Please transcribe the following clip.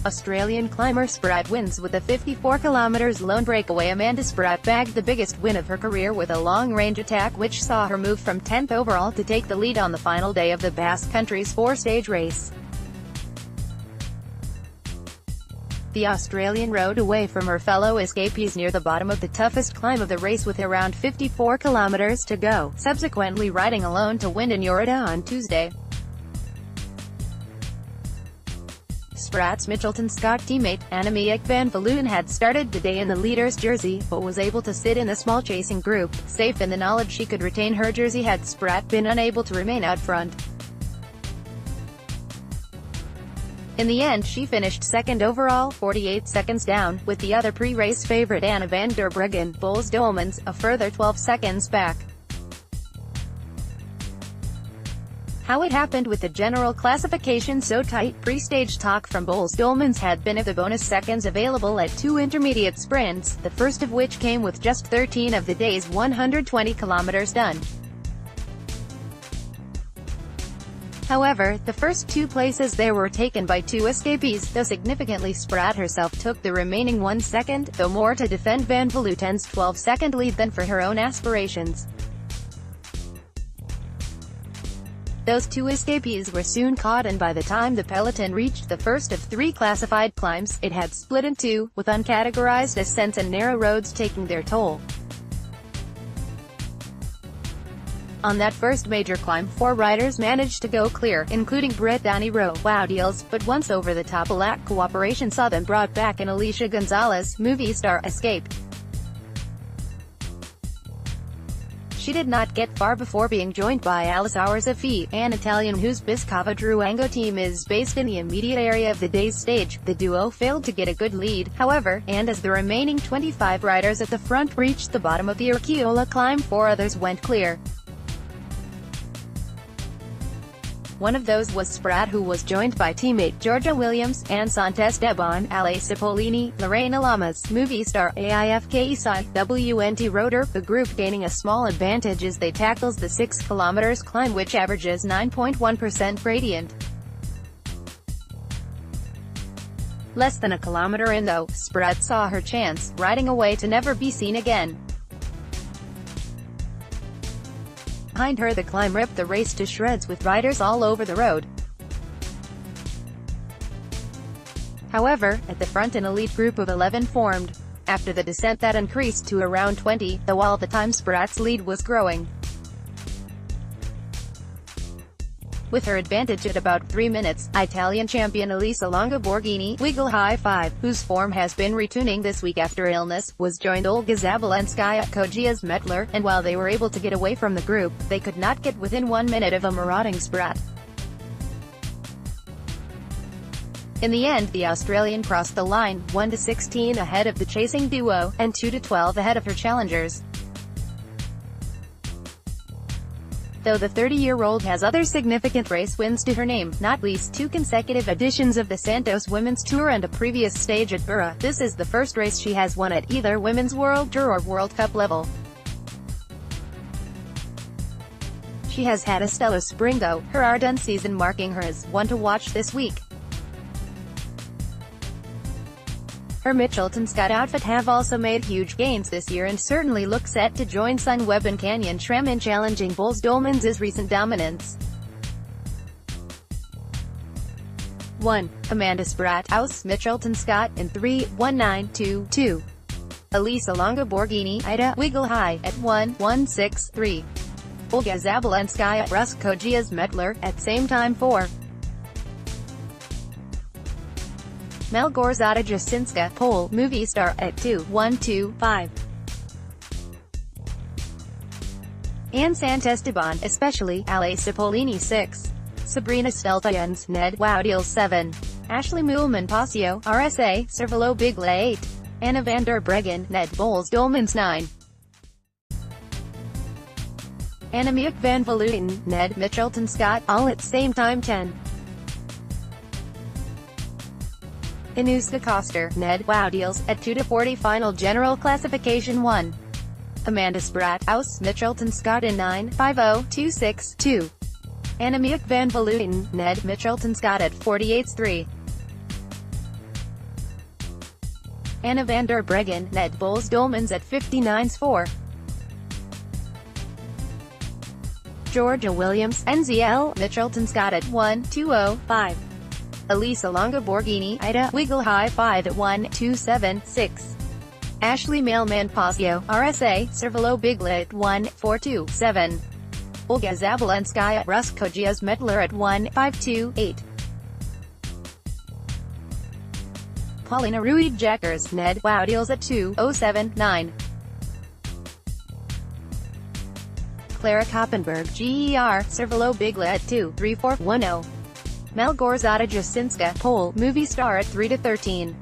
Australian climber Spratt wins with a 54 km lone breakaway. Amanda Spratt bagged the biggest win of her career with a long-range attack which saw her move from 10th overall to take the lead on the final day of the Basque Country's four-stage race. The Australian rode away from her fellow escapees near the bottom of the toughest climb of the race with around 54 km to go, subsequently riding alone to win in Iurreta on Tuesday. Spratt's Mitchelton-Scott teammate, Annemiek Van Vleuten had started the day in the leader's jersey, but was able to sit in the small chasing group, safe in the knowledge she could retain her jersey had Spratt been unable to remain out front. In the end she finished second overall, 48 seconds down, with the other pre-race favourite Anna van der Breggen, Boels Dolmans, a further 12 seconds back. How it happened with the general classification so tight? Pre-stage talk from Boels Dolmans had been of the bonus seconds available at two intermediate sprints, the first of which came with just 13 of the day's 120 kilometers done. However, the first two places there were taken by two escapees, though significantly Spratt herself took the remaining 1 second, though more to defend Van Vleuten's 12-second lead than for her own aspirations. Those two escapees were soon caught, and by the time the peloton reached the first of three classified climbs, it had split in two, with uncategorized ascents and narrow roads taking their toll. On that first major climb, four riders managed to go clear, including Brittany Rowe, Woudils, but once over the top a lack cooperation saw them brought back and Alicia Gonzalez, movie star, escaped. She did not get far before being joined by Alice Arzaffi, an Italian whose Biscava Druango team is based in the immediate area of the day's stage. The duo failed to get a good lead, however, and as the remaining 25 riders at the front reached the bottom of the Urquiola climb, four others went clear. One of those was Spratt, who was joined by teammate Georgia Williams, Anne Santos-Debon, Ale Cipollini, Lorena Lamas, movie star AIFK Isai, WNT rotor, the group gaining a small advantage as they tackles the 6 km climb which averages 9.1% gradient. Less than a kilometer in though, Spratt saw her chance, riding away to never be seen again. Behind her the climb ripped the race to shreds with riders all over the road. However, at the front an elite group of 11 formed. After the descent that increased to around 20, though all the time Spratt's lead was growing. With her advantage at about 3 minutes, Italian champion Elisa Longo Borghini, Wiggle High 5, whose form has been retuning this week after illness, was joined Olga Zabelenskaya, Kojia's Metler, and while they were able to get away from the group, they could not get within 1 minute of a marauding Spratt. In the end, the Australian crossed the line, 1-16 ahead of the chasing duo, and 2-12 ahead of her challengers. Though the 30-year-old has other significant race wins to her name, not least 2 consecutive editions of the Santos Women's Tour and a previous stage at Bira, this is the first race she has won at either Women's World Tour or World Cup level. She has had a stellar spring though, her Ardennes season marking her as one to watch this week. Her Mitchelton-Scott outfit have also made huge gains this year and certainly look set to join Sunweb and Canyon SRAM in challenging Boels Dolmans' recent dominance. 1. Amanda Spratt, Aus, Mitchelton-Scott, in 3:19.22. Elisa Longo Borghini, Ida, Wiggle High, at 1:16.3. Olga Zabelenskaya, Rus, Kojia's Metler, at same time 4. Malgorzata Jasinska, Pole, movie star, at 2:12.5. Anne Santos-Debon, especially, Ale Cipollini 6. Sabrina Steltjens, Ned, Woudils 7. Ashley Moolman-Pasio, RSA, Cervelo Bigle 8. Anna van der Breggen, Ned, Boels Dolmans 9. Annemiek Van Vleuten, Ned, Mitchelton-Scott, all at same time 10. Inuska Koster, Ned, Woudils, at 2:40 final general classification 1. Amanda Spratt, Aus, Mitchelton-Scott in 9:50.26.2. Annemiek Van Vleuten, Ned, Mitchelton-Scott at 48.3. Anna van der Breggen, Ned Bols Dolmans at 59.4. Georgia Williams, NZL, Mitchelton-Scott at 1.205. Elisa Longa Borghini, Ida, Wiggle High 5 at 1.276. Ashley Mailman Pasio, RSA, Cervelo Bigla at 1.427. Olga Zabelenskaya, Ruskogias Metler at 1.528. Paulina Ruiz Jackers, Ned Wowdeals at 2.079. Clara Koppenberg, GER, Cervelo Bigla at 2.3410. Malgorzata Jasinska, Pole, Movie Star at 3.13.